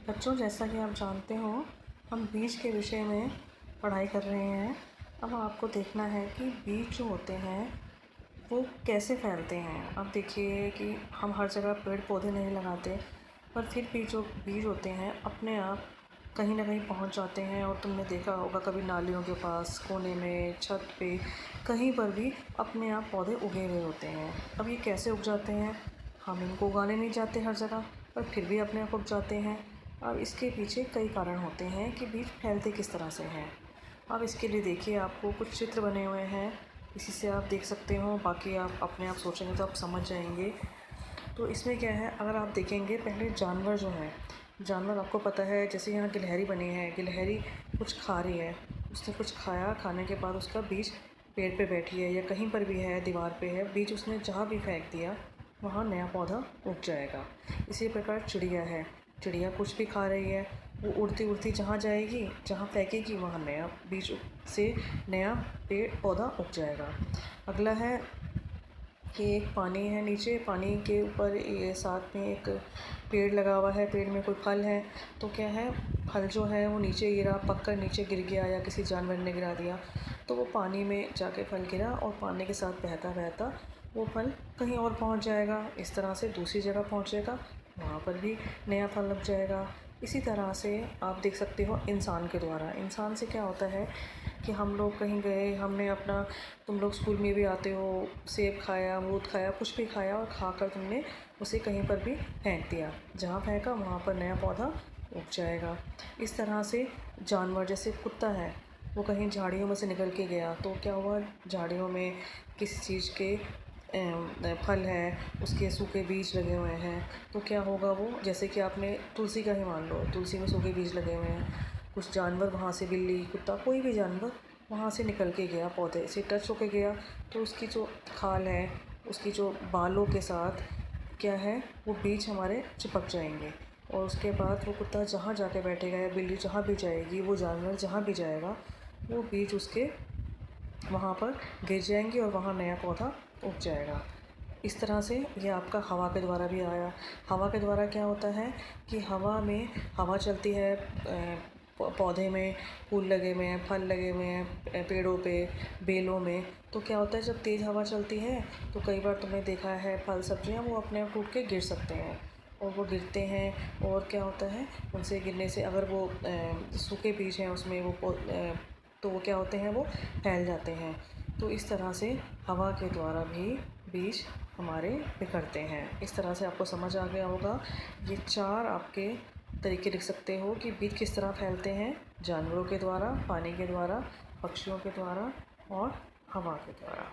बच्चों, जैसा कि आप जानते हो, हम बीज के विषय में पढ़ाई कर रहे हैं। अब आपको देखना है कि बीज जो होते हैं वो कैसे फैलते हैं। अब देखिए कि हम हर जगह पेड़ पौधे नहीं लगाते, पर फिर भी जो बीज होते हैं अपने आप कहीं ना कहीं पहुंच जाते हैं। और तुमने देखा होगा कभी नालियों के पास, कोने में, छत पे, कहीं पर भी अपने आप पौधे उगे हुए होते हैं। अब ये कैसे उग जाते हैं? हम इनको उगाने नहीं जाते हर जगह, पर फिर भी अपने आप उग जाते हैं। अब इसके पीछे कई कारण होते हैं कि बीज फैलते किस तरह से हैं। अब इसके लिए देखिए, आपको कुछ चित्र बने हुए हैं, इसी से आप देख सकते हो। बाकी आप अपने आप सोचेंगे तो आप समझ जाएंगे। तो इसमें क्या है, अगर आप देखेंगे पहले जानवर जो हैं, जानवर आपको पता है, जैसे यहाँ गिलहरी बनी है, गिलहरी कुछ खा रही है, उसने कुछ खाया, खाने के बाद उसका बीज पेड़ पे बैठी है या कहीं पर भी है, दीवार पे है, बीज उसने जहाँ भी फेंक दिया वहाँ नया पौधा उग जाएगा। इसी प्रकार चिड़िया है, चिड़िया कुछ भी खा रही है, वो उड़ती उड़ती जहाँ जाएगी, जहाँ फेंकेगी वहाँ नया बीज से नया पेड़ पौधा उग जाएगा। अगला है कि एक पानी है, नीचे पानी के ऊपर ये साथ में एक पेड़ लगा हुआ है, पेड़ में कोई फल है। तो क्या है, फल जो है वो नीचे गिरा, पककर नीचे गिर गया या किसी जानवर ने गिरा दिया, तो वो पानी में जाके फल गिरा और पानी के साथ बहता बहता वो फल कहीं और पहुंच जाएगा। इस तरह से दूसरी जगह पहुंचेगा, वहाँ पर भी नया फल लग जाएगा। इसी तरह से आप देख सकते हो इंसान के द्वारा। इंसान से क्या होता है कि हम लोग कहीं गए, हमने अपना, तुम लोग स्कूल में भी आते हो, सेब खाया, अमरूद खाया, कुछ भी खाया और खाकर तुमने उसे कहीं पर भी फेंक दिया, जहाँ फेंका वहाँ पर नया पौधा उग जाएगा। इस तरह से जानवर, जैसे कुत्ता है, वो कहीं झाड़ियों में से निकल के गया, तो क्या हुआ, झाड़ियों में किसी चीज़ के फल है, उसके सूखे बीज लगे हुए हैं, तो क्या होगा वो, जैसे कि आपने तुलसी का ही मान लो, तुलसी में सूखे बीज लगे हुए हैं, कुछ जानवर वहाँ से, बिल्ली, कुत्ता, कोई भी जानवर वहाँ से निकल के गया, पौधे से टच होके गया, तो उसकी जो खाल है, उसकी जो बालों के साथ क्या है, वो बीज हमारे चिपक जाएंगे। और उसके बाद वो कुत्ता जहाँ जाके बैठेगा या बिल्ली जहाँ भी जाएगी, वो जानवर जहाँ भी जाएगा, वो बीज उसके वहाँ पर गिर जाएंगे और वहाँ नया पौधा उग जाएगा। इस तरह से ये आपका हवा के द्वारा भी आया। हवा के द्वारा क्या होता है कि हवा में, हवा चलती है, पौधे में फूल लगे हुए हैं, फल लगे हुए हैं, पेड़ों पे, बेलों में, तो क्या होता है, जब तेज़ हवा चलती है तो कई बार तुमने देखा है फल सब्जियां वो अपने आप टूट के गिर सकते हैं, और वो गिरते हैं। और क्या होता है, उनसे गिरने से अगर वो सूखे बीज हैं उसमें तो वो क्या होते हैं, वो फैल जाते हैं। तो इस तरह से हवा के द्वारा भी बीज हमारे बिखरते हैं। इस तरह से आपको समझ आ गया होगा। ये 4 आपके तरीके लिख सकते हो कि बीज किस तरह फैलते हैं: जानवरों के द्वारा, पानी के द्वारा, पक्षियों के द्वारा और हवा के द्वारा।